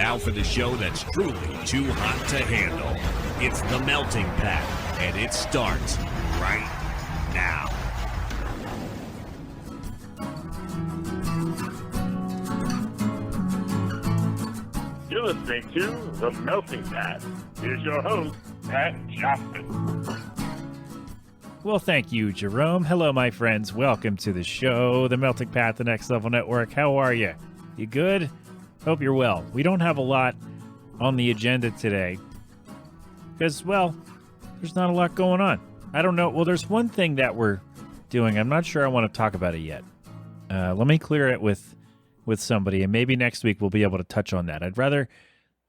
Now for the show that's truly too hot to handle. It's The Melting Pat, and it starts right now. You're listening to The Melting Pat. Here's your host, Pat Johnson. Well, thank you, Jerome. Hello, my friends. Welcome to the show, The Melting Pat, the Next Level Network. How are you? You good? Hope you're well. We don't have a lot on the agenda today because, well, there's not a lot going on. I don't know. Well, there's one thing that we're doing. I'm not sure I want to talk about it yet. Let me clear it with somebody, and maybe next week we'll be able to touch on that. I'd rather,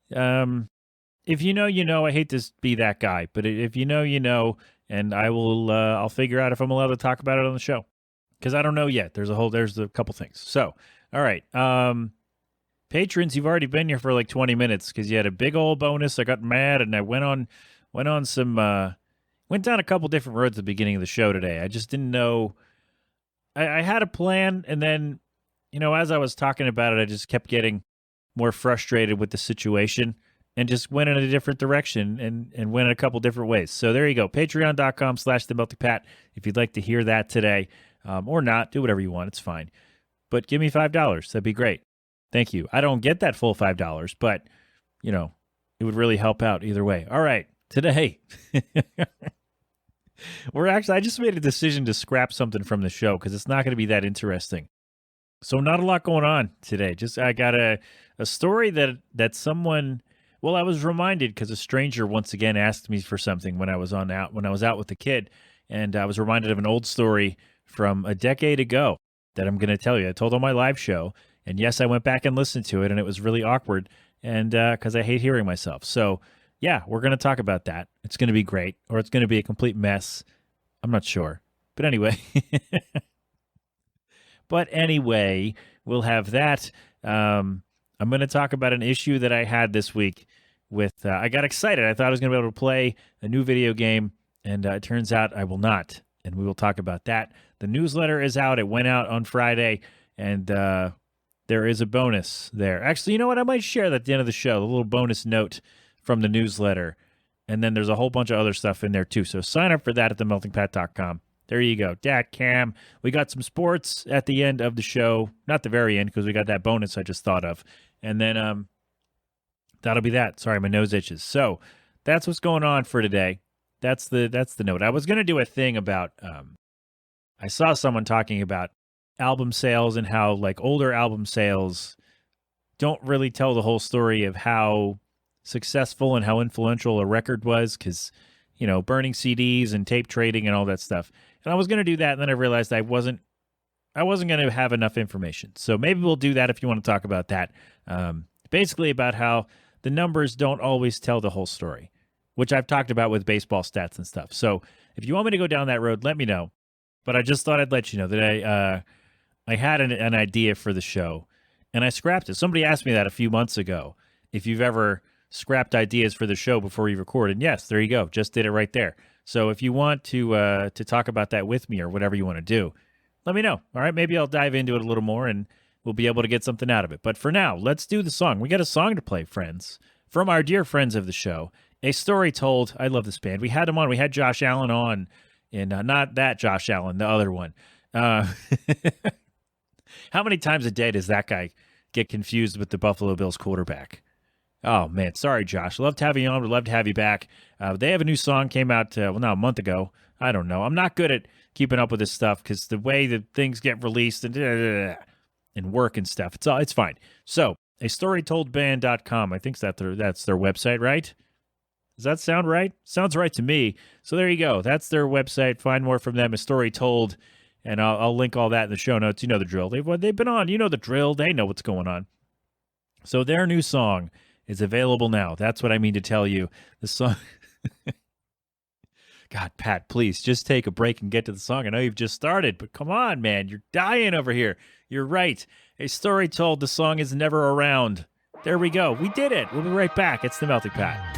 if you know, you know. I hate to be that guy, but if you know, you know, and I'll figure out if I'm allowed to talk about it on the show because I don't know yet. There's a couple things. So, all right. Patrons, you've already been here for like 20 minutes because you had a big old bonus. I got mad and I went down a couple different roads at the beginning of the show today. I just didn't know. I had a plan, and then, you know, as I was talking about it, I just kept getting more frustrated with the situation and just went in a different direction and went in a couple different ways. So there you go. Patreon.com/TheMeltingPat if you'd like to hear that today, or not. Do whatever you want. It's fine. But give me $5. That'd be great. Thank you. I don't get that full $5, but, you know, it would really help out either way. All right. Today, I just made a decision to scrap something from the show because it's not going to be that interesting. So not a lot going on today. Just I got a story that someone, well, I was reminded because a stranger once again asked me for something when I was out with the kid, and I was reminded of an old story from a decade ago that I'm going to tell you. I told on my live show. And yes, I went back and listened to it, and it was really awkward, and because I hate hearing myself. So, yeah, we're going to talk about that. It's going to be great, or it's going to be a complete mess. I'm not sure. But anyway. We'll have that. I'm going to talk about an issue that I had this week with, I got excited. I thought I was going to be able to play a new video game, and it turns out I will not, and we will talk about that. The newsletter is out. It went out on Friday, and there is a bonus there. Actually, you know what? I might share that at the end of the show, a little bonus note from the newsletter. And then there's a whole bunch of other stuff in there, too. So sign up for that at themeltingpat.com. There you go. Dat Cam. We got some sports at the end of the show. Not the very end, because we got that bonus I just thought of. And then that'll be that. Sorry, my nose itches. So that's what's going on for today. That's the note. I was going to do a thing about, I saw someone talking about album sales and how like older album sales don't really tell the whole story of how successful and how influential a record was, because, you know, burning CDs and tape trading and all that stuff. And I was going to do that, and then I realized I wasn't going to have enough information. So maybe we'll do that if you want to talk about that. Basically about how the numbers don't always tell the whole story, which I've talked about with baseball stats and stuff. So if you want me to go down that road, let me know. But I just thought I'd let you know that I had an idea for the show, and I scrapped it. Somebody asked me that a few months ago, if you've ever scrapped ideas for the show before you record. And yes, there you go. Just did it right there. So if you want to talk about that with me or whatever you want to do, let me know. All right, maybe I'll dive into it a little more, and we'll be able to get something out of it. But for now, let's do the song. We got a song to play, friends, from our dear friends of the show, A Story Told. I love this band. We had them on. We had Josh Allen on, and not that Josh Allen, the other one. How many times a day does that guy get confused with the Buffalo Bills quarterback? Oh, man. Sorry, Josh. Love to have you on. Would love to have you back. They have a new song came out, a month ago. I don't know. I'm not good at keeping up with this stuff because the way that things get released and work and stuff, it's fine. So, astorytoldband.com. I think that's their website, right? Does that sound right? Sounds right to me. So there you go. That's their website. Find more from them, A Story Told. And I'll link all that in the show notes. You know the drill. They've been on. You know the drill. They know what's going on. So their new song is available now. That's what I mean to tell you. The song. God, Pat, please just take a break and get to the song. I know you've just started, but come on, man. You're dying over here. You're right. A Story Told. The song is never around. There we go. We did it. We'll be right back. It's the Melting Pat.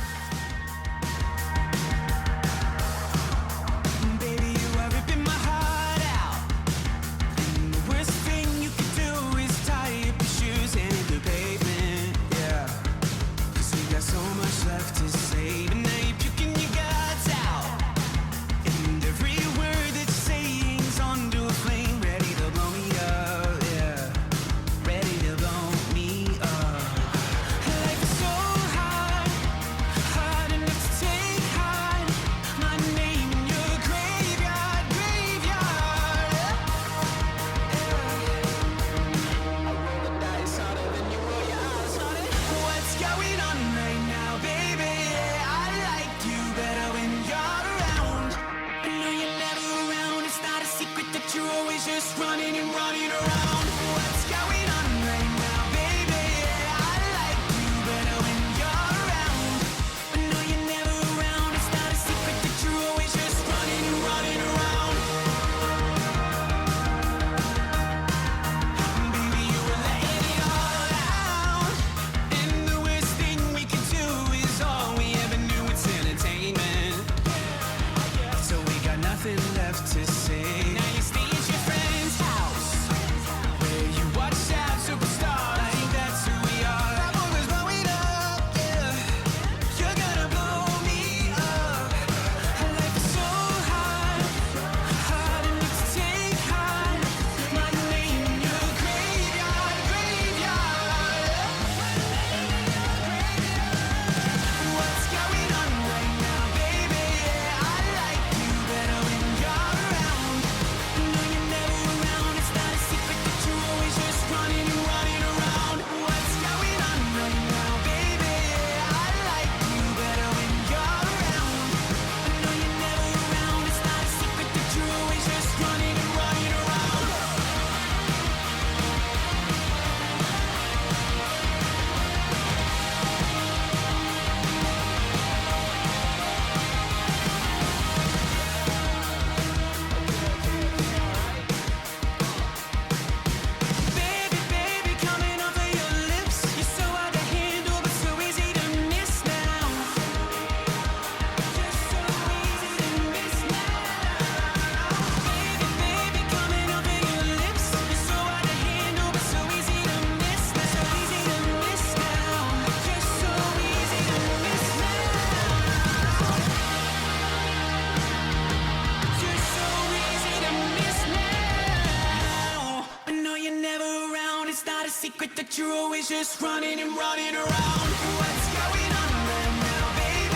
but you're always just running and running around. What's going on right now, baby?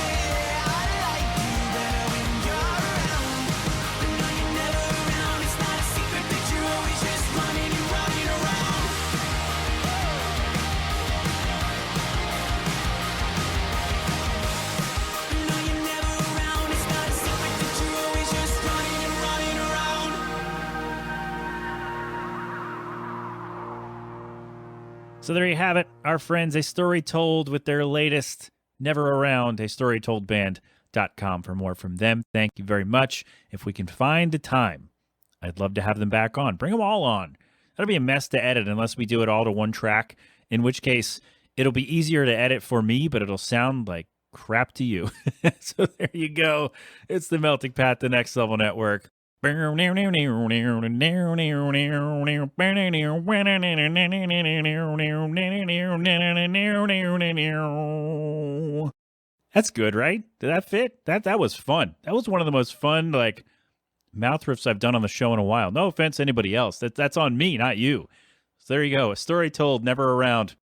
I like you better when you're around. But no, you're never around. It's not a secret that you're always just running and running around. No, you're never around. It's not a secret that you're always just running and running around. So there you have it, our friends, a story told with their latest Never Around, a storytoldband.com for more from them. Thank you very much. If we can find the time, I'd love to have them back on. Bring them all on. That'll be a mess to edit unless we do it all to one track, in which case it'll be easier to edit for me, but it'll sound like crap to you. So there you go. It's the Melting Pat, the Next Level Network. That's good, right? Did that fit? That was fun. That was one of the most fun mouth riffs I've done on the show in a while. No offense to anybody else. That's on me, not you. So there you go. A story told, never around.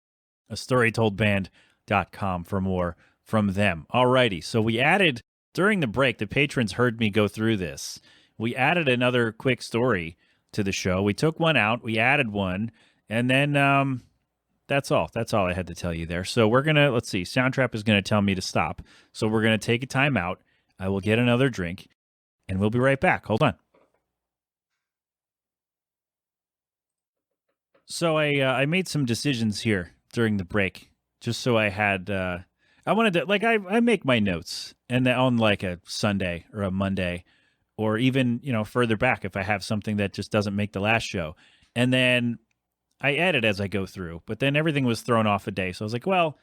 A storytoldband.com for more from them. Alrighty. So we added during the break, the patrons heard me go through this. We added another quick story to the show. We took one out, we added one, and then that's all. That's all I had to tell you there. So we're going to, let's see, Soundtrap is going to tell me to stop. So we're going to take a time out. I will get another drink, and we'll be right back. Hold on. So I made some decisions here during the break, just so I had, I wanted to, I make my notes, and on a Sunday or a Monday, or even, further back if I have something that just doesn't make the last show. And then I edit as I go through, but then everything was thrown off a day. So I was like, well,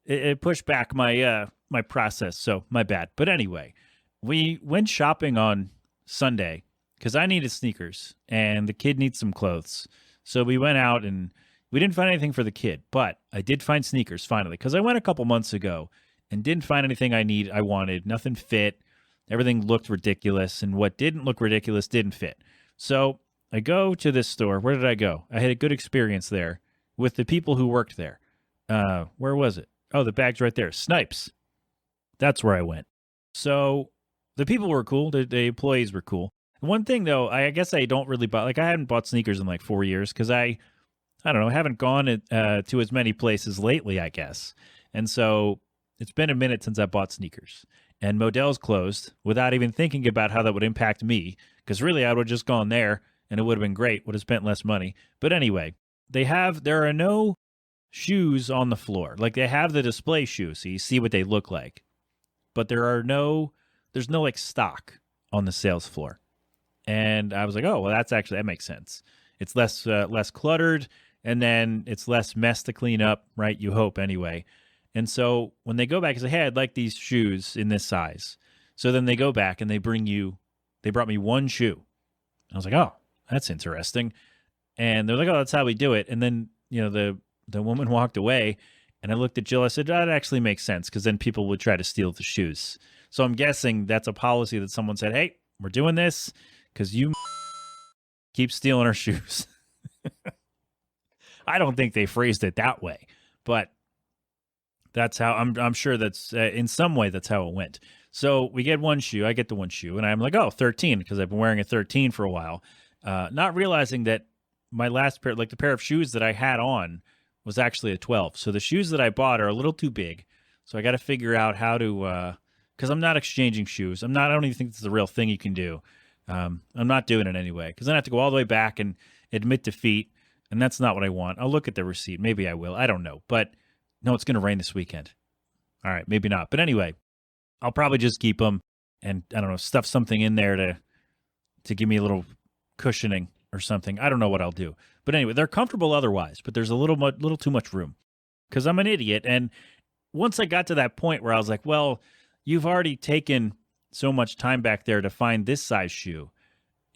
it pushed back my my process, so my bad. But anyway, we went shopping on Sunday because I needed sneakers and the kid needs some clothes. So we went out and we didn't find anything for the kid, but I did find sneakers finally because I went a couple months ago and didn't find anything I wanted. Nothing fit. Everything looked ridiculous, and what didn't look ridiculous didn't fit. So I go to this store. Where did I go? I had a good experience there with the people who worked there. Where was it? Oh, the bag's right there. Snipes. That's where I went. So the people were cool. The employees were cool. One thing, though, I guess I don't really buy. I haven't bought sneakers in 4 years because I don't know, haven't gone to as many places lately, I guess. And so it's been a minute since I bought sneakers. And Modell's closed without even thinking about how that would impact me, because really I would have just gone there and it would have been great, would have spent less money. But anyway, there are no shoes on the floor. They have the display shoes, so you see what they look like. But there's no stock on the sales floor. And I was like, oh, well, that makes sense. It's less cluttered, and then it's less mess to clean up, right? You hope anyway. And so when they go back and say, hey, I'd like these shoes in this size. So then they go back and they brought me one shoe. And I was like, oh, that's interesting. And they're like, oh, that's how we do it. And then, the woman walked away and I looked at Jill. I said, that actually makes sense because then people would try to steal the shoes. So I'm guessing that's a policy that someone said, hey, we're doing this because you keep stealing our shoes. I don't think they phrased it that way, but that's how I'm sure that's in some way that's how it went. So we get one shoe. I get the one shoe, and I'm like, oh, 13, because I've been wearing a 13 for a while, not realizing that my last pair, the pair of shoes that I had on, was actually a 12. So the shoes that I bought are a little too big. So I got to figure out how to, because I'm not exchanging shoes. I don't even think this is a real thing you can do. I'm not doing it anyway, because then I have to go all the way back and admit defeat, and that's not what I want. I'll look at the receipt. Maybe I will. I don't know, but. No, it's going to rain this weekend. All right, maybe not. But anyway, I'll probably just keep them and, I don't know, stuff something in there to give me a little cushioning or something. I don't know what I'll do. But anyway, they're comfortable otherwise, but there's a little too much room because I'm an idiot. And once I got to that point where I was like, well, you've already taken so much time back there to find this size shoe.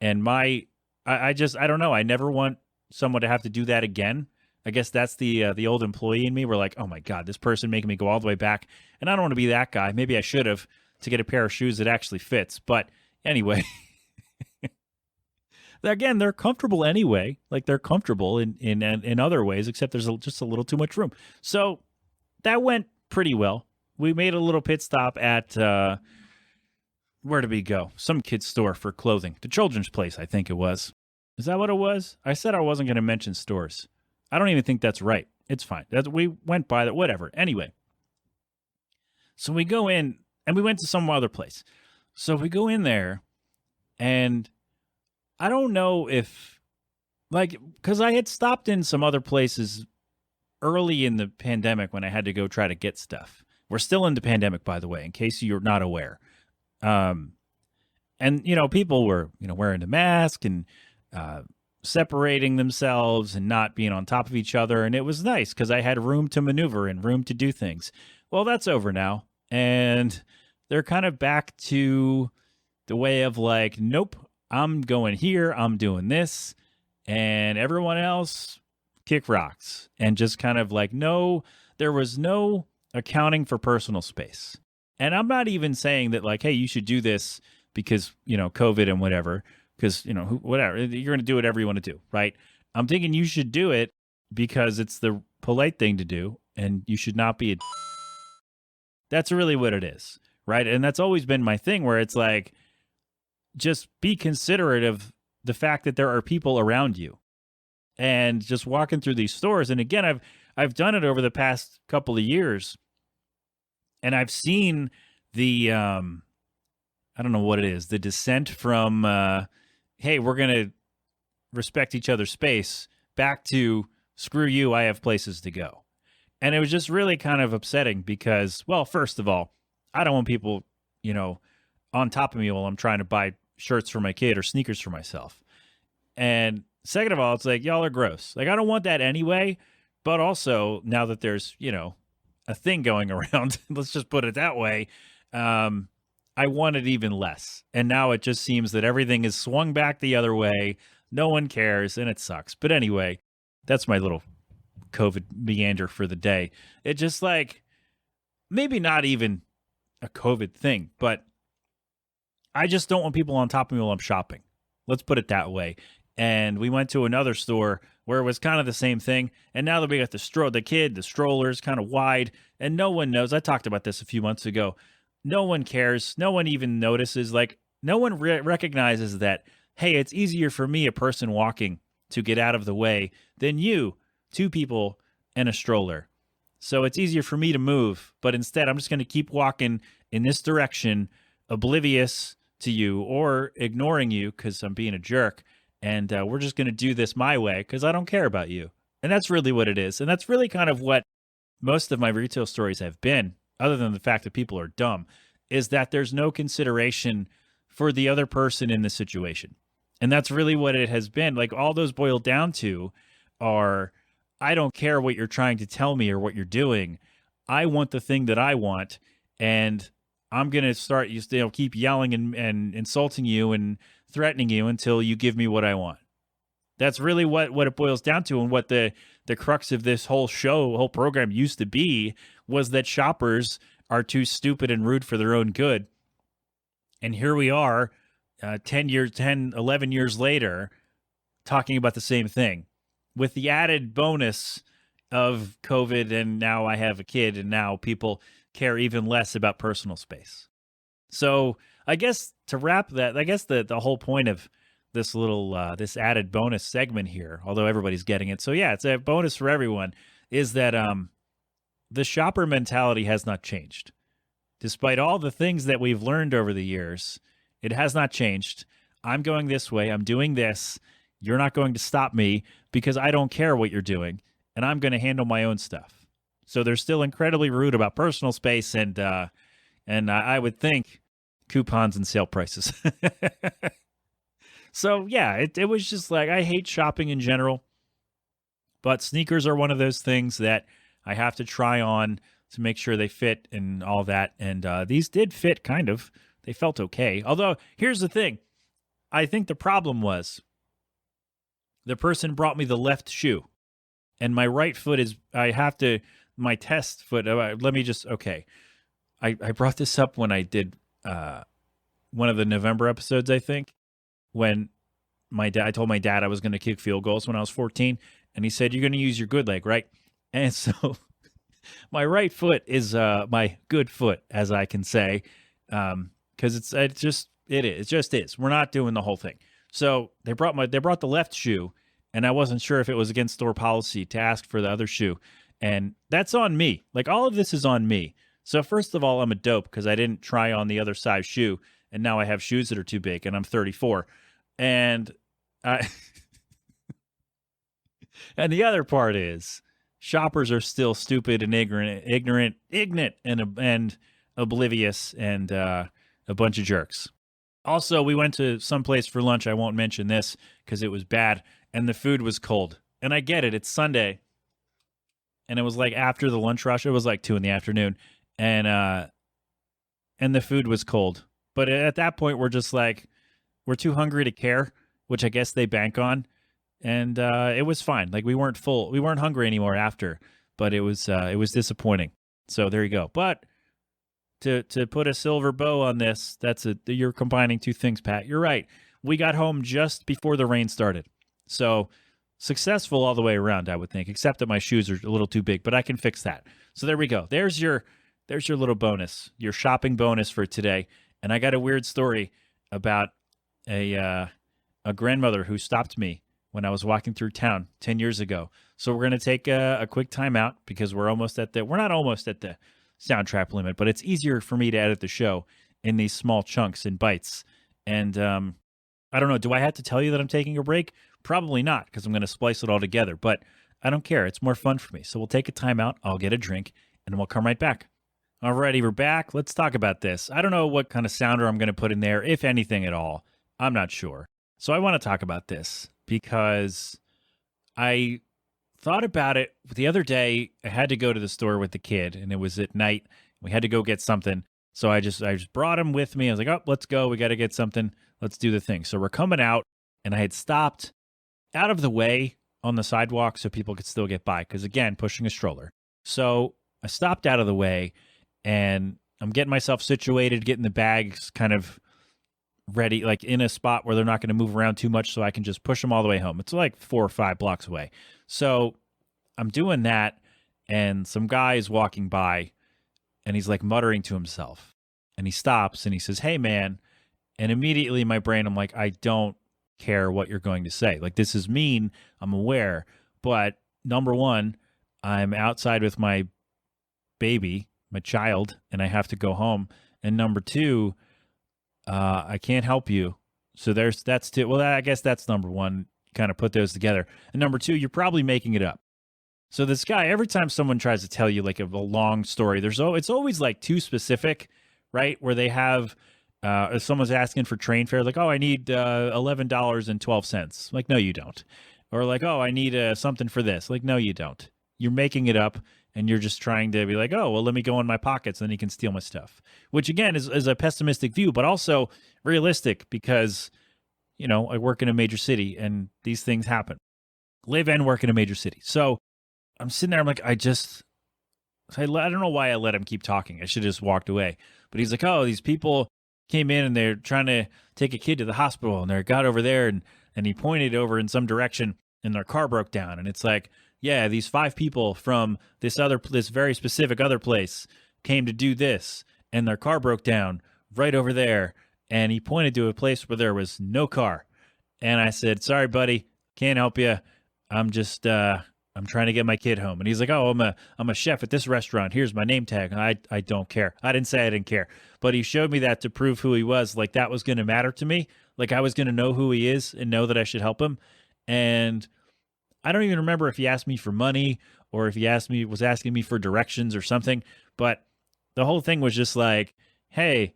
And I don't know. I never want someone to have to do that again. I guess that's the old employee in me. We're like, oh my God, this person making me go all the way back. And I don't want to be that guy. Maybe I should have to get a pair of shoes that actually fits. But anyway, Again, they're comfortable anyway. Like they're comfortable in other ways, except there's just a little too much room. So that went pretty well. We made a little pit stop at where did we go? Some kid's store for clothing. The Children's Place, I think it was. Is that what it was? I said I wasn't going to mention stores. I don't even think that's right. It's fine. We went by that, whatever. Anyway. So we go in, and we went to some other place. So we go in there, and I don't know if, like, because I had stopped in some other places early in the pandemic when I had to go try to get stuff. We're still in the pandemic, by the way, in case you're not aware. And, people were, wearing a mask and separating themselves and not being on top of each other. And it was nice because I had room to maneuver and room to do things. Well, that's over now. And they're kind of back to the way of like, nope, I'm going here, I'm doing this, and everyone else kick rocks. And just kind of like, no, there was no accounting for personal space. And I'm not even saying that like, hey, you should do this because, COVID and whatever, because, whatever, you're going to do whatever you want to do, right? I'm thinking you should do it because it's the polite thing to do, and you should not be That's really what it is, right? And that's always been my thing where it's like, just be considerate of the fact that there are people around you. And just walking through these stores, and again, I've done it over the past couple of years, and I've seen the I don't know what it is, the descent from hey, we're gonna respect each other's space, back to screw you, I have places to go. And it was just really kind of upsetting because, well, first of all, I don't want people, on top of me while I'm trying to buy shirts for my kid or sneakers for myself. And second of all, it's like, y'all are gross. Like, I don't want that anyway. But also, now that there's, a thing going around, let's just put it that way, I want it even less. And now it just seems that everything is swung back the other way. No one cares, and it sucks. But anyway, that's my little COVID meander for the day. It just like, maybe not even a COVID thing, but I just don't want people on top of me while I'm shopping. Let's put it that way. And we went to another store where it was kind of the same thing. And now that we got the strollers kind of wide, and no one knows. I talked about this a few months ago. No one cares. No one even notices. Like, no one recognizes that, hey, it's easier for me, a person walking, to get out of the way than you, two people and a stroller. So it's easier for me to move, but instead I'm just going to keep walking in this direction, oblivious to you or ignoring you because I'm being a jerk. And we're just going to do this my way because I don't care about you. And that's really what it is. And that's really kind of what most of my retail stories have been, other than the fact that people are dumb, is that there's no consideration for the other person in the situation. And that's really what it has been. Like, all those boil down to are, I don't care what you're trying to tell me or what you're doing. I want the thing that I want, and I'm going to start, keep yelling and insulting you and threatening you until you give me what I want. That's really what it boils down to, and what the crux of this whole program used to be, was that shoppers are too stupid and rude for their own good. And here we are, 11 years later, talking about the same thing, with the added bonus of COVID, and now I have a kid, and now people care even less about personal space. So I guess to wrap that, I guess the whole point of this little, this added bonus segment here, although everybody's getting it. So yeah, it's a bonus for everyone, is that the shopper mentality has not changed. Despite all the things that we've learned over the years, it has not changed. I'm going this way. I'm doing this. You're not going to stop me because I don't care what you're doing, and I'm going to handle my own stuff. So they're still incredibly rude about personal space and I would think coupons and sale prices. So yeah, it was just like, I hate shopping in general, but sneakers are one of those things that I have to try on to make sure they fit and all that. And these did fit, kind of. They felt okay. Although, here's the thing. I think the problem was the person brought me the left shoe, and my right foot is, my test foot, I brought this up when I did one of the November episodes, I think, when I told my dad I was going to kick field goals when I was 14, and he said, "You're going to use your good leg, right?" And so my right foot is my good foot, as I can say, because it just is. We're not doing the whole thing. So they brought the left shoe, and I wasn't sure if it was against store policy to ask for the other shoe, and that's on me. Like, all of this is on me. So first of all, I'm a dope because I didn't try on the other size shoe, and now I have shoes that are too big, and I'm 34, and I. And the other part is, shoppers are still stupid and ignorant, and oblivious, and a bunch of jerks. Also, we went to some place for lunch. I won't mention this because it was bad, and the food was cold. And I get it. It's Sunday, and it was like after the lunch rush. It was like 2 p.m, and the food was cold. But at that point, we're just like, we're too hungry to care, which I guess they bank on. And it was fine. Like, we weren't hungry anymore after, but it was disappointing. So there you go. But to put a silver bow on this, you're combining two things, Pat. You're right. We got home just before the rain started. So successful all the way around, I would think, except that my shoes are a little too big, but I can fix that. So there we go. There's your little bonus, your shopping bonus for today. And I got a weird story about a grandmother who stopped me when I was walking through town 10 years ago. So we're going to take a quick time out because we're not almost at the soundtrack limit, but it's easier for me to edit the show in these small chunks and bites. And I don't know, do I have to tell you that I'm taking a break? Probably not, because I'm going to splice it all together, but I don't care. It's more fun for me. So we'll take a time out, I'll get a drink, and we'll come right back. Alrighty, we're back. Let's talk about this. I don't know what kind of sounder I'm going to put in there, if anything at all. I'm not sure. So I want to talk about this because I thought about it the other day. I had to go to the store with the kid, and it was at night. We had to go get something. So I just brought him with me. I was like, oh, let's go. We got to get something. Let's do the thing. So we're coming out, and I had stopped out of the way on the sidewalk so people could still get by. Because, again, pushing a stroller. So I stopped out of the way, and I'm getting myself situated, getting the bags kind of ready, like in a spot where they're not going to move around too much so I can just push them all the way home. It's like 4 or 5 blocks away. So I'm doing that, and some guy is walking by, and he's like muttering to himself, and he stops and he says, "Hey, man." And immediately in my brain, I'm like, I don't care what you're going to say. Like, this is mean. I'm aware. But number one, I'm outside with my baby, my child, and I have to go home. And number two, I can't help you. So that's two. Well, I guess that's number one. Kind of put those together. And number two, you're probably making it up. So this guy, every time someone tries to tell you like a long story, it's always like too specific, right? Where they have, if someone's asking for train fare, like, oh, I need $11.12. Like, no, you don't. Or like, oh, I need something for this. Like, no, you don't. You're making it up, and you're just trying to be like, oh, well, let me go in my pockets, and then he can steal my stuff. Which, again, is a pessimistic view, but also realistic because, you know, I work in a major city, and these things happen. Live and work in a major city. So I'm sitting there, I'm like, I don't know why I let him keep talking. I should have just walked away. But he's like, oh, these people came in, and they're trying to take a kid to the hospital, and they got over there, and he pointed over in some direction, and their car broke down. And it's like, yeah, these 5 people from this very specific other place came to do this, and their car broke down right over there. And he pointed to a place where there was no car. And I said, sorry, buddy, can't help you. I'm just, I'm trying to get my kid home. And he's like, oh, I'm a chef at this restaurant. Here's my name tag. And I don't care. I didn't say I didn't care, but he showed me that to prove who he was. Like, that was going to matter to me. Like, I was going to know who he is and know that I should help him. And I don't even remember if he asked me for money or if he was asking me for directions or something. But the whole thing was just like, hey,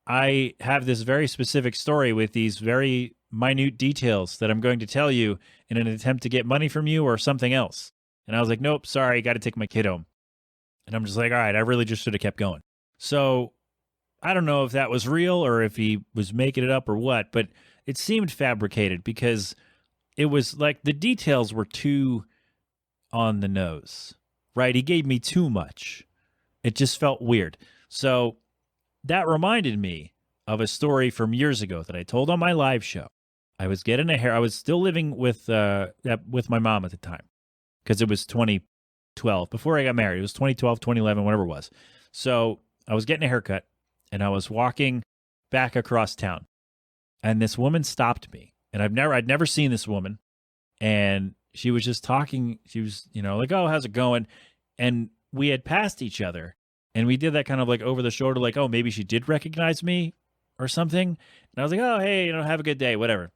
I have this very specific story with these very minute details that I'm going to tell you in an attempt to get money from you or something else. And I was like, nope, sorry, got to take my kid home. And I'm just like, all right, I really just should have kept going. So I don't know if that was real or if he was making it up or what, but it seemed fabricated because it was like the details were too on the nose, right? He gave me too much. It just felt weird. So that reminded me of a story from years ago that I told on my live show I was getting a hair. I was still living with my mom at the time because it was 2012 before I got married. It was 2012, 2011, whatever it was. So I was getting a haircut and I was walking back across town, and this woman stopped me. And I'd never seen this woman, and she was just talking. She was, like, "Oh, how's it going?" And we had passed each other, and we did that kind of like over the shoulder, like, "Oh, maybe she did recognize me or something." And I was like, "Oh, hey, have a good day, whatever."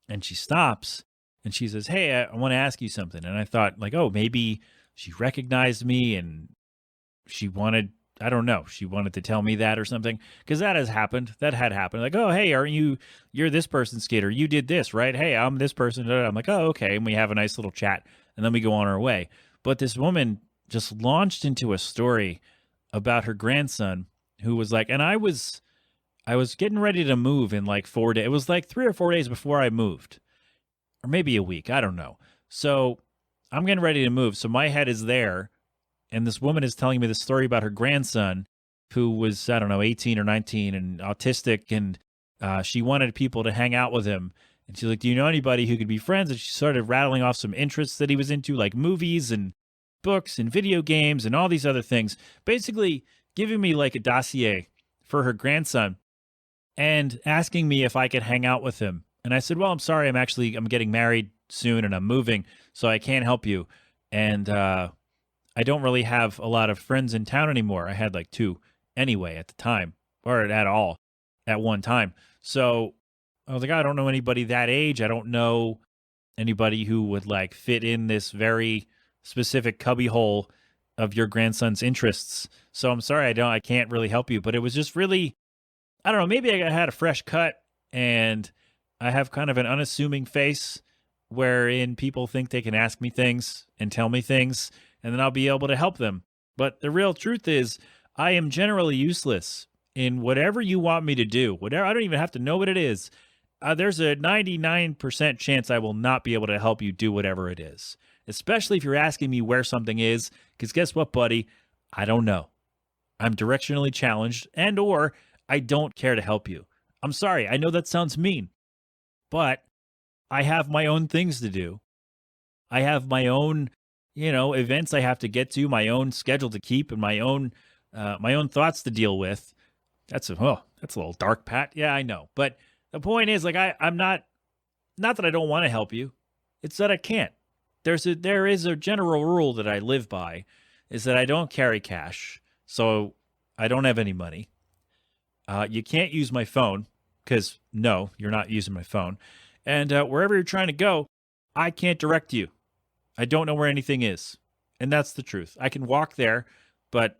And she stops and she says, "Hey, I want to ask you something." And I thought, like, oh, maybe she recognized me and she wanted, I don't know, she wanted to tell me that or something. Because that has happened. That had happened. Like, "Oh, hey, aren't you're this person's kid, or you did this, right? Hey, I'm this person." I'm like, "Oh, okay." And we have a nice little chat and then we go on our way. But this woman just launched into a story about her grandson who was like, and I was getting ready to move in like 4 days. It was like 3 or 4 days before I moved, or maybe a week. I don't know. So I'm getting ready to move. So my head is there. And this woman is telling me this story about her grandson who was, I don't know, 18 or 19 and autistic. And she wanted people to hang out with him. And she's like, "Do you know anybody who could be friends?" And she started rattling off some interests that he was into, like movies and books and video games and all these other things, basically giving me like a dossier for her grandson and asking me if I could hang out with him. And I said, "Well, I'm sorry. I'm getting married soon and I'm moving, so I can't help you. And I don't really have a lot of friends in town anymore." I had like 2 anyway at the time, or at all at one time. So I was like, "I don't know anybody that age. I don't know anybody who would like fit in this very specific cubbyhole of your grandson's interests. So I'm sorry, I can't really help you." But it was just really, I don't know, maybe I had a fresh cut and I have kind of an unassuming face wherein people think they can ask me things and tell me things and then I'll be able to help them. But the real truth is I am generally useless in whatever you want me to do. Whatever, I don't even have to know what it is. There's a 99% chance I will not be able to help you do whatever it is, especially if you're asking me where something is, because guess what, buddy? I don't know. I'm directionally challenged, and or I don't care to help you. I'm sorry. I know that sounds mean, but I have my own things to do. I have my own, events I have to get to, my own schedule to keep, and my own thoughts to deal with. That's a little dark, Pat. Yeah, I know. But the point is, like, I'm not that I don't want to help you. It's that I can't. There is a general rule that I live by, is that I don't carry cash, so I don't have any money. You can't use my phone because no, you're not using my phone. And wherever you're trying to go, I can't direct you. I don't know where anything is, and that's the truth. I can walk there, but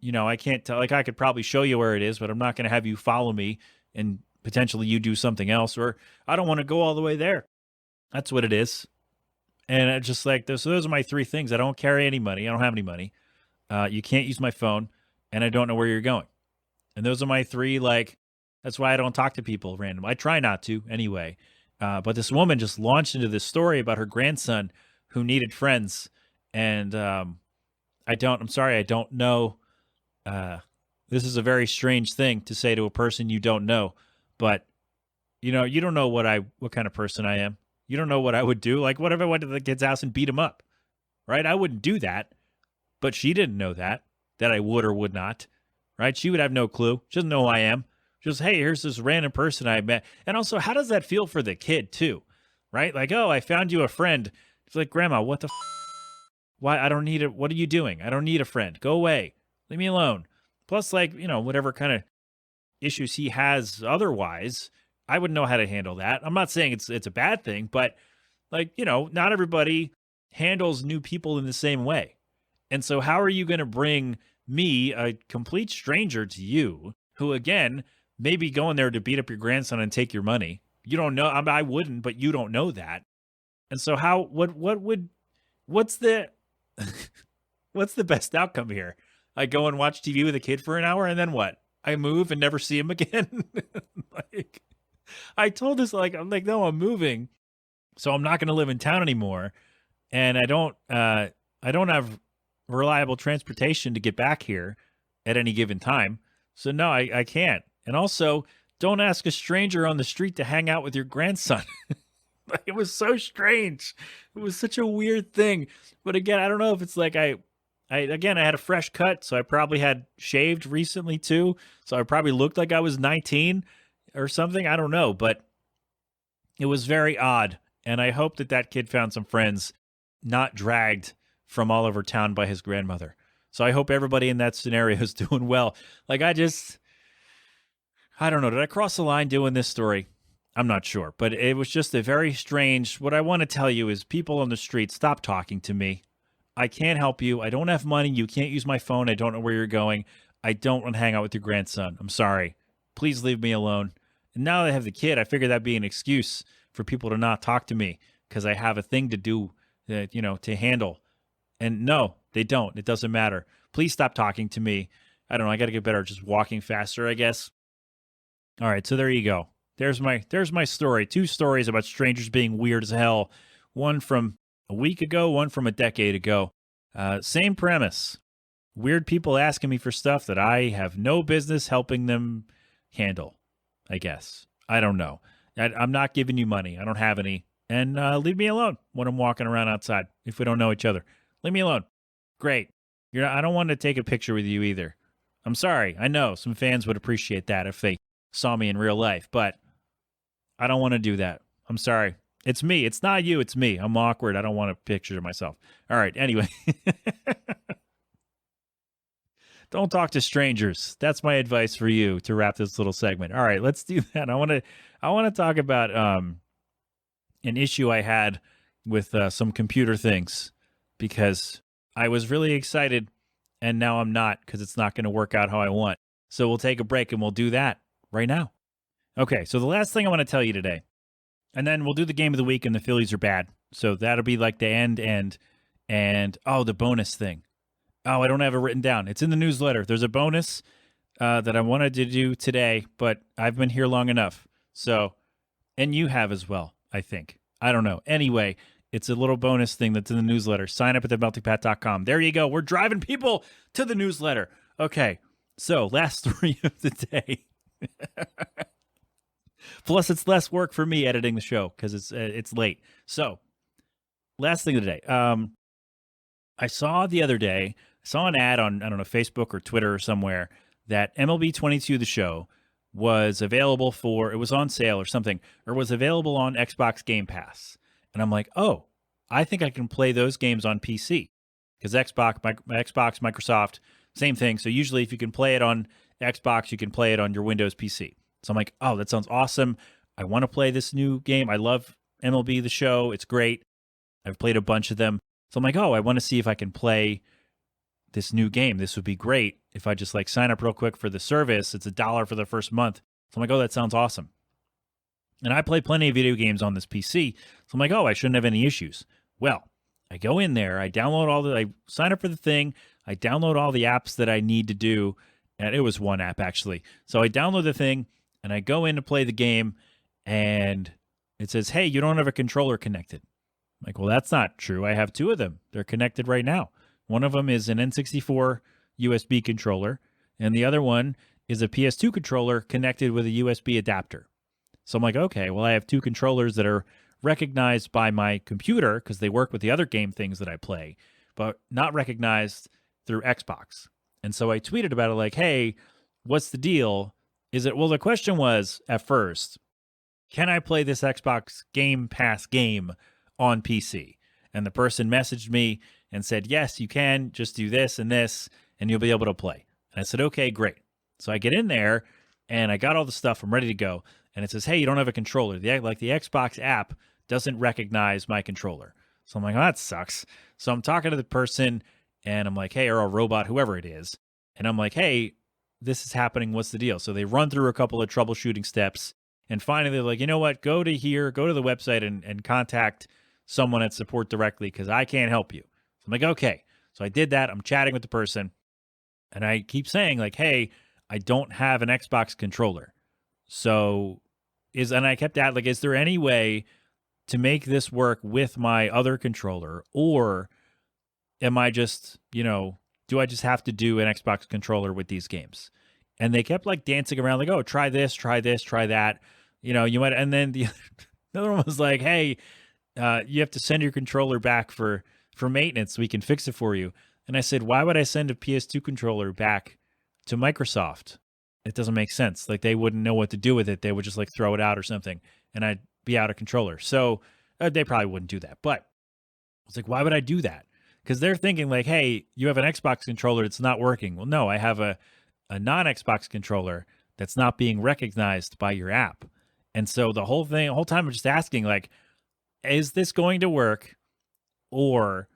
I can't tell. Like, I could probably show you where it is, but I'm not going to have you follow me and potentially you do something else, or I don't want to go all the way there. That's what it is. And it's just like, so those are my 3 things. I don't carry any money. I don't have any money. You can't use my phone, and I don't know where you're going. And those are my 3, like, that's why I don't talk to people random. I try not to anyway. But this woman just launched into this story about her grandson who needed friends. And I'm sorry, I don't know. This is a very strange thing to say to a person you don't know. But, you don't know what kind of person I am. You don't know what I would do. Like, what if I went to the kid's house and beat him up? Right? I wouldn't do that. But she didn't know that I would or would not. Right? She would have no clue. She doesn't know who I am. Just, hey, here's this random person I met. And also, how does that feel for the kid, too? Right? Like, "Oh, I found you a friend." It's like, "Grandma, what the why? I don't need it. What are you doing? I don't need a friend. Go away. Leave me alone." Plus, like, whatever kind of issues he has otherwise, I wouldn't know how to handle that. I'm not saying it's a bad thing, but, like, not everybody handles new people in the same way. And so how are you going to bring me, a complete stranger, to you, who, again, may be going there to beat up your grandson and take your money? You don't know. I wouldn't, but you don't know that. And so what's the what's the best outcome here? I go and watch TV with a kid for an hour, and then what? I move and never see him again? Like, I told this, like, I'm like, no, I'm moving, so I'm not going to live in town anymore, and I don't have reliable transportation to get back here at any given time. So no, I can't. And also, don't ask a stranger on the street to hang out with your grandson. It was so strange. It was such a weird thing. But again, I don't know if it's like I had a fresh cut, so I probably had shaved recently too. So I probably looked like I was 19 or something. I don't know, but it was very odd. And I hope that kid found some friends, not dragged from all over town by his grandmother. So I hope everybody in that scenario is doing well. Like I don't know. Did I cross the line doing this story? I'm not sure, but it was just a very strange. What I want to tell you is people on the street, stop talking to me. I can't help you. I don't have money. You can't use my phone. I don't know where you're going. I don't want to hang out with your grandson. I'm sorry. Please leave me alone. And now that I have the kid, I figured that'd be an excuse for people to not talk to me because I have a thing to do, to handle. And no, they don't. It doesn't matter. Please stop talking to me. I don't know. I got to get better at just walking faster, I guess. All right, so there you go. There's my story. 2 stories about strangers being weird as hell. One from a week ago, one from a decade ago. Same premise. Weird people asking me for stuff that I have no business helping them handle, I guess. I don't know. I'm not giving you money. I don't have any. And leave me alone when I'm walking around outside if we don't know each other. Leave me alone. Great. I don't want to take a picture with you either. I'm sorry. I know some fans would appreciate that if they saw me in real life, but I don't want to do that. I'm sorry. It's me. It's not you. It's me. I'm awkward. I don't want a picture of myself. All right. Anyway. Don't talk to strangers. That's my advice for you to wrap this little segment. All right, let's do that. I want to talk about an issue I had with some computer things because I was really excited and now I'm not because it's not going to work out how I want. So we'll take a break and we'll do that right now. Okay, so the last thing I want to tell you today, and then we'll do the game of the week and the Phillies are bad. So that'll be like the end and the bonus thing. Oh, I don't have it written down. It's in the newsletter. There's a bonus that I wanted to do today, but I've been here long enough. So, and you have as well, I think. I don't know. Anyway, it's a little bonus thing that's in the newsletter. Sign up at themeltingpat.com. There you go. We're driving people to the newsletter. Okay, so last story of the day. Plus, it's less work for me editing the show because it's late. So, last thing of the day. I saw the other day, an ad on, I don't know, Facebook or Twitter or somewhere that MLB 22 The Show was available it was on sale or something, or was available on Xbox Game Pass. And I'm like, oh, I think I can play those games on PC. Because Xbox, Microsoft, same thing. So usually if you can play it on Xbox, you can play it on your Windows PC. So I'm like, oh, that sounds awesome. I want to play this new game. I love MLB The Show. It's great. I've played a bunch of them. So I'm like, oh, I want to see if I can play this new game. This would be great if I just sign up real quick for the service. It's $1 for the first month. So I'm like, oh, that sounds awesome. And I play plenty of video games on this PC. So I'm like, oh, I shouldn't have any issues. Well, I go in there, I sign up for the thing, I download all the apps that I need to do. And it was one app actually. So I download the thing and I go in to play the game and it says, hey, you don't have a controller connected. I'm like, well, that's not true. I have 2 of them. They're connected right now. One of them is an N64 USB controller, and the other one is a PS2 controller connected with a USB adapter. So I'm like, okay, well, I have 2 controllers that are recognized by my computer because they work with the other game things that I play, but not recognized through Xbox. And so I tweeted about it like, hey, what's the deal? The question was at first, can I play this Xbox Game Pass game on PC? And the person messaged me and said, yes, you can. Just do this and this, and you'll be able to play. And I said, okay, great. So I get in there, and I got all the stuff. I'm ready to go. And it says, hey, you don't have a controller. The Xbox app doesn't recognize my controller. So I'm like, oh, that sucks. So I'm talking to the person, and I'm like, hey, or a robot, whoever it is. And I'm like, hey, this is happening. What's the deal? So they run through a couple of troubleshooting steps. And finally, they're like, you know what? Go to the website and contact someone at support directly because I can't help you. So I'm like, okay. So I did that. I'm chatting with the person. And I keep saying like, hey, I don't have an Xbox controller. So and I kept at like, is there any way to make this work with my other controller? Or am I just, do I just have to do an Xbox controller with these games? And they kept like dancing around, like, oh, try this, try that. You might, and then the other one was like, hey, you have to send your controller back for maintenance so we can fix it for you. And I said, why would I send a PS2 controller back to Microsoft? It doesn't make sense. Like, they wouldn't know what to do with it. They would just like throw it out or something, and I'd be out of controller. So they probably wouldn't do that. But I was like, why would I do that? Because they're thinking like, hey, you have an Xbox controller, it's not working. Well, no, I have a non-Xbox controller that's not being recognized by your app. And so the whole time I'm just asking, like, is this going to work? Or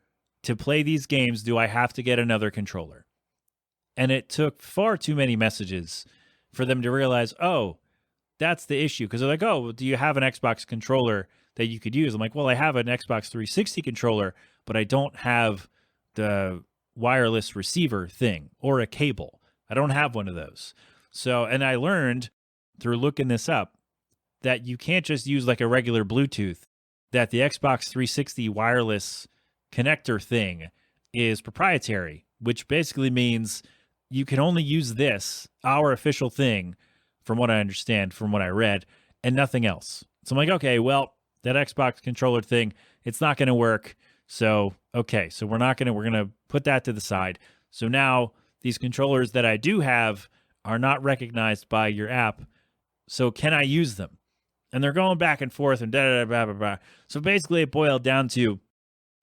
to play these games, do I have to get another controller? And it took far too many messages for them to realize, oh, that's the issue. Because they're like, oh, well, do you have an Xbox controller that you could use? I'm like, well, I have an Xbox 360 controller, but I don't have the wireless receiver thing or a cable. I don't have one of those. So, and I learned through looking this up that you can't just use like a regular Bluetooth, that the Xbox 360 wireless connector thing is proprietary, which basically means you can only use this, our official thing, from what I understand, from what I read, and nothing else. So I'm like, okay, well, that Xbox controller thing, it's not going to work. So, okay, so we're going to put that to the side. So now these controllers that I do have are not recognized by your app. So can I use them? And they're going back and forth and blah, blah, blah. So basically it boiled down to,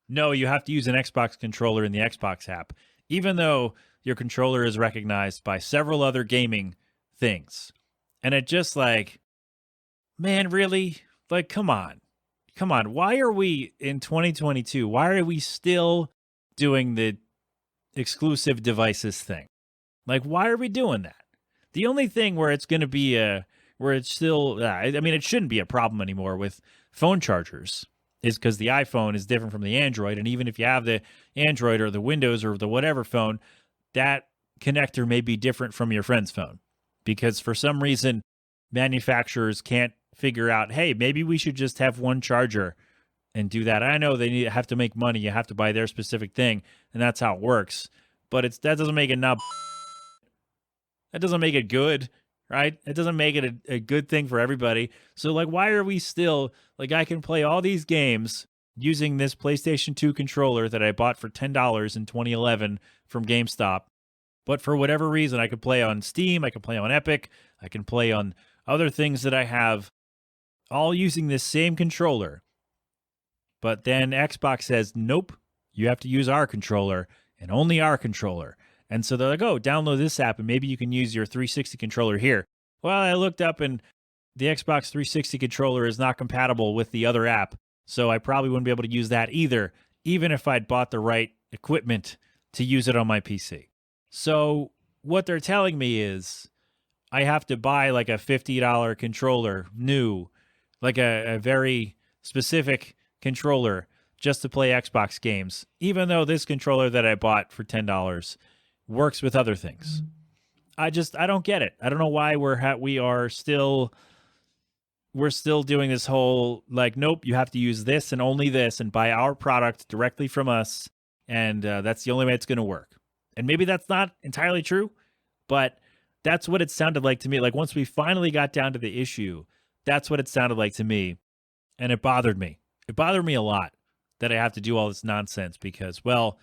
no, you have to use an Xbox controller in the Xbox app, even though your controller is recognized by several other gaming things. And it just like, man, really? Like, come on. Why are we in 2022? Why are we still doing the exclusive devices thing? Like, why are we doing that? The only thing where it's going to be where it's still, I mean, it shouldn't be a problem anymore with phone chargers, is because the iPhone is different from the Android. And even if you have the Android or the Windows or the whatever phone, that connector may be different from your friend's phone. Because for some reason, manufacturers can't figure out, hey, maybe we should just have one charger and do that. I know they have to make money. You have to buy their specific thing, and that's how it works. But that doesn't make it not. That doesn't make it good, right? It doesn't make it a good thing for everybody. So, like, why are we still, like, I can play all these games using this PlayStation 2 controller that I bought for $10 in 2011 from GameStop. But for whatever reason, I could play on Steam, I can play on Epic, I can play on other things that I have, all using this same controller. But then Xbox says, nope, you have to use our controller and only our controller. And so they're like, oh, download this app and maybe you can use your 360 controller here. Well, I looked up and the Xbox 360 controller is not compatible with the other app. So I probably wouldn't be able to use that either, even if I'd bought the right equipment to use it on my PC. So what they're telling me is I have to buy like a $50 controller, new, like a very specific controller just to play Xbox games, even though this controller that I bought for $10 works with other things. I don't get it. I don't know why we're still doing this whole like, nope, you have to use this and only this and buy our product directly from us, and that's the only way it's going to work. And maybe that's not entirely true, but that's what it sounded like to me. Like once we finally got down to the issue, that's what it sounded like to me, and it bothered me. It bothered me a lot that I have to do all this nonsense because, well,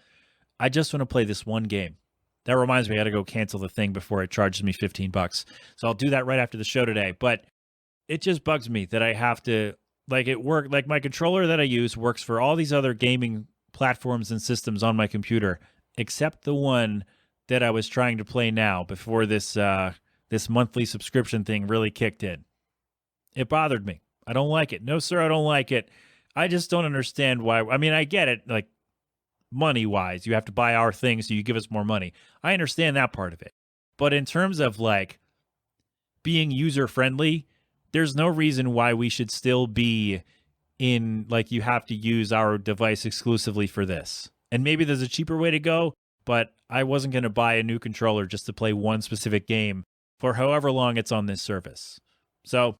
I just want to play this one game. That reminds me, I got to go cancel the thing before it charges me $15. So I'll do that right after the show today. But it just bugs me that I have to, like, it work. Like my controller that I use works for all these other gaming platforms and systems on my computer, except the one that I was trying to play now before this this monthly subscription thing really kicked in. It bothered me. I don't like it. No, sir, I don't like it. I just don't understand why. I mean, I get it, like money-wise. You have to buy our thing, so you give us more money. I understand that part of it. But in terms of like being user-friendly, there's no reason why we should still be in, like, you have to use our device exclusively for this. And maybe there's a cheaper way to go, but I wasn't going to buy a new controller just to play one specific game for however long it's on this service. So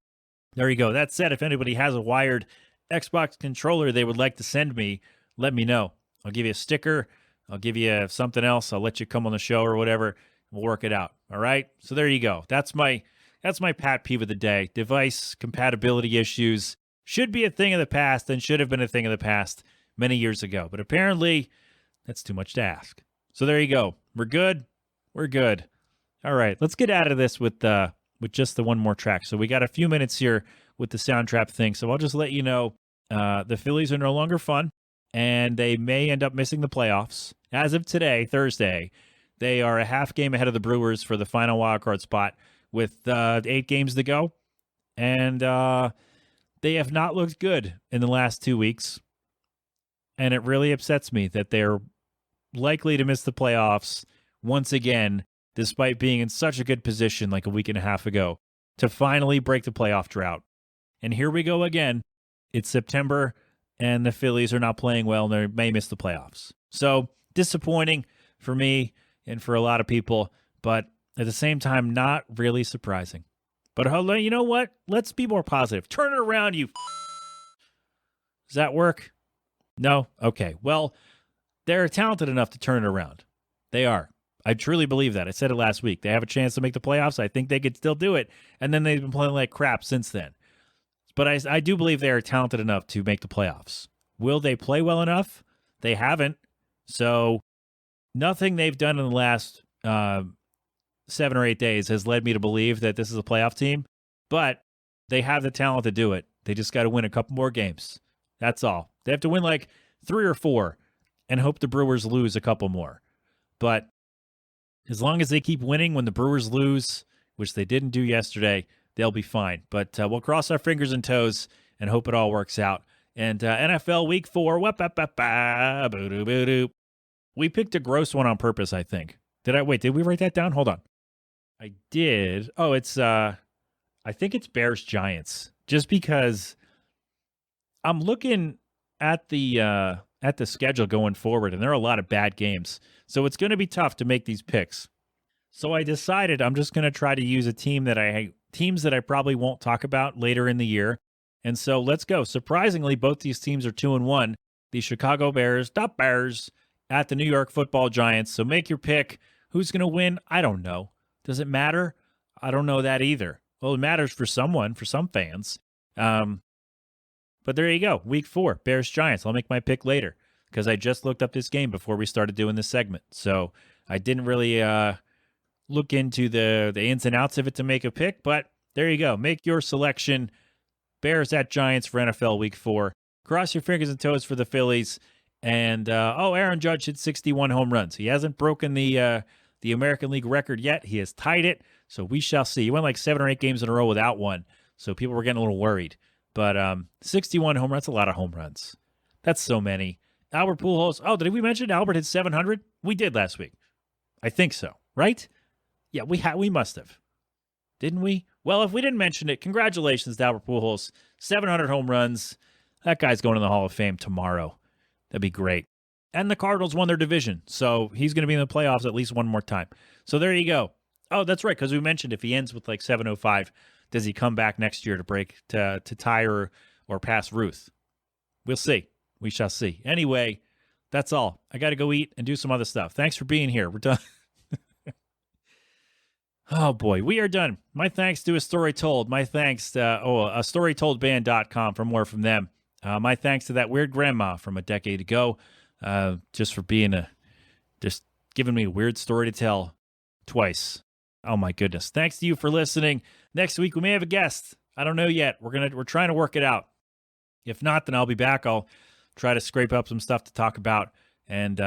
there you go. That said, if anybody has a wired Xbox controller they would like to send me, let me know. I'll give you a sticker. I'll give you something else. I'll let you come on the show or whatever. We'll work it out. All right. So there you go. That's my pet peeve of the day. Device compatibility issues should be a thing of the past and should have been a thing of the past many years ago. But apparently, that's too much to ask. So there you go. We're good. We're good. All right. Let's get out of this with just the one more track. So we got a few minutes here with the Soundtrap thing. So I'll just let you know the Phillies are no longer fun, and they may end up missing the playoffs. As of today, Thursday, they are a half game ahead of the Brewers for the final wildcard spot with 8 games to go. And they have not looked good in the last 2 weeks. And it really upsets me that they're likely to miss the playoffs once again, despite being in such a good position like a week and a half ago to finally break the playoff drought. And here we go again. It's September, and the Phillies are not playing well, and they may miss the playoffs. So disappointing for me and for a lot of people, but at the same time, not really surprising. But you know what? Let's be more positive. Turn it around, you. Does that work? No? Okay. Well, they're talented enough to turn it around. They are. I truly believe that. I said it last week. They have a chance to make the playoffs. I think they could still do it. And then they've been playing like crap since then. But I do believe they are talented enough to make the playoffs. Will they play well enough? They haven't. So nothing they've done in the last 7 or 8 days has led me to believe that this is a playoff team. But they have the talent to do it. They just got to win a couple more games. That's all. They have to win like 3 or 4 and hope the Brewers lose a couple more. But as long as they keep winning when the Brewers lose, which they didn't do yesterday, they'll be fine. But we'll cross our fingers and toes and hope it all works out. And NFL Week 4, we picked a gross one on purpose, I think. Did we write that down? Hold on. I did. Oh, it's, I think it's Bears-Giants. Just because I'm looking at the schedule going forward, and there are a lot of bad games. So it's going to be tough to make these picks. So I decided I'm just going to try to use a teams that I probably won't talk about later in the year. And so let's go. Surprisingly, both these teams are 2-1. The Chicago Bears, top Bears, at the New York Football Giants. So make your pick. Who's going to win? I don't know. Does it matter? I don't know that either. Well, it matters for someone, for some fans. But there you go. Week 4, Bears-Giants. I'll make my pick later because I just looked up this game before we started doing this segment. So I didn't really look into the ins and outs of it to make a pick, but there you go. Make your selection. Bears at Giants for NFL Week 4. Cross your fingers and toes for the Phillies. And, Aaron Judge hit 61 home runs. He hasn't broken the American League record yet. He has tied it, so we shall see. He went like 7 or 8 games in a row without one, so people were getting a little worried. But 61 home runs, that's a lot of home runs. That's so many. Albert Pujols. Oh, did we mention Albert hit 700? We did last week. I think so, right? Yeah, we must have. Didn't we? Well, if we didn't mention it, congratulations to Albert Pujols. 700 home runs. That guy's going to the Hall of Fame tomorrow. That'd be great. And the Cardinals won their division, so he's going to be in the playoffs at least one more time. So there you go. Oh, that's right, because we mentioned if he ends with like 705, does he come back next year to tie or pass Ruth? We'll see. We shall see. Anyway, that's all. I got to go eat and do some other stuff. Thanks for being here. We're done. Oh, boy. We are done. My thanks to A Story Told. My thanks to astorytoldband.com for more from them. My thanks to that weird grandma from a decade ago, just for just giving me a weird story to tell twice. Oh my goodness. Thanks to you for listening. Next week we may have a guest. I don't know yet. We're trying to work it out. If not, then I'll be back. I'll try to scrape up some stuff to talk about and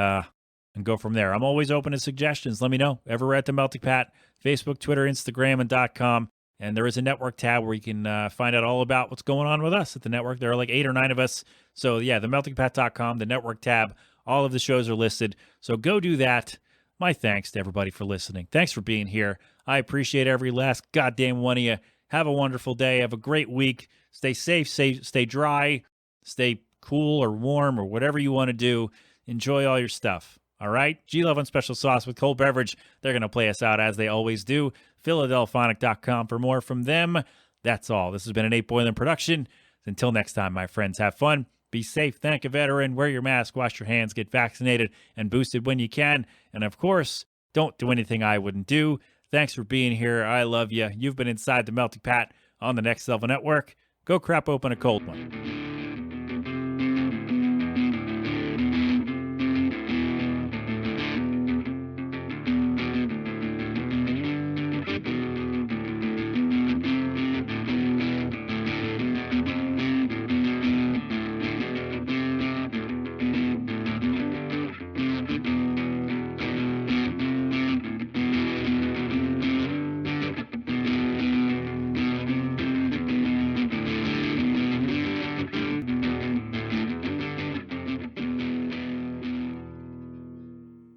go from there. I'm always open to suggestions. Let me know. Everywhere at The Melting Pat, Facebook, Twitter, Instagram, and .com. And there is a network tab where you can find out all about what's going on with us at the network. There are like 8 or 9 of us. So yeah, themeltingpat.com, the network tab, all of the shows are listed. So go do that. My thanks to everybody for listening. Thanks for being here. I appreciate every last goddamn one of you. Have a wonderful day. Have a great week. Stay safe, stay dry, stay cool or warm or whatever you want to do. Enjoy all your stuff. All right? G-Love on Special Sauce with cold beverage. They're going to play us out as they always do. Philadelphonic.com for more from them. That's all. This has been an 8 Boiling production. Until next time, my friends, have fun. Be safe. Thank a veteran. Wear your mask. Wash your hands. Get vaccinated and boosted when you can. And, of course, don't do anything I wouldn't do. Thanks for being here. I love you. You've been inside the Melting Pat on the Next Level Network. Go crap open a cold one.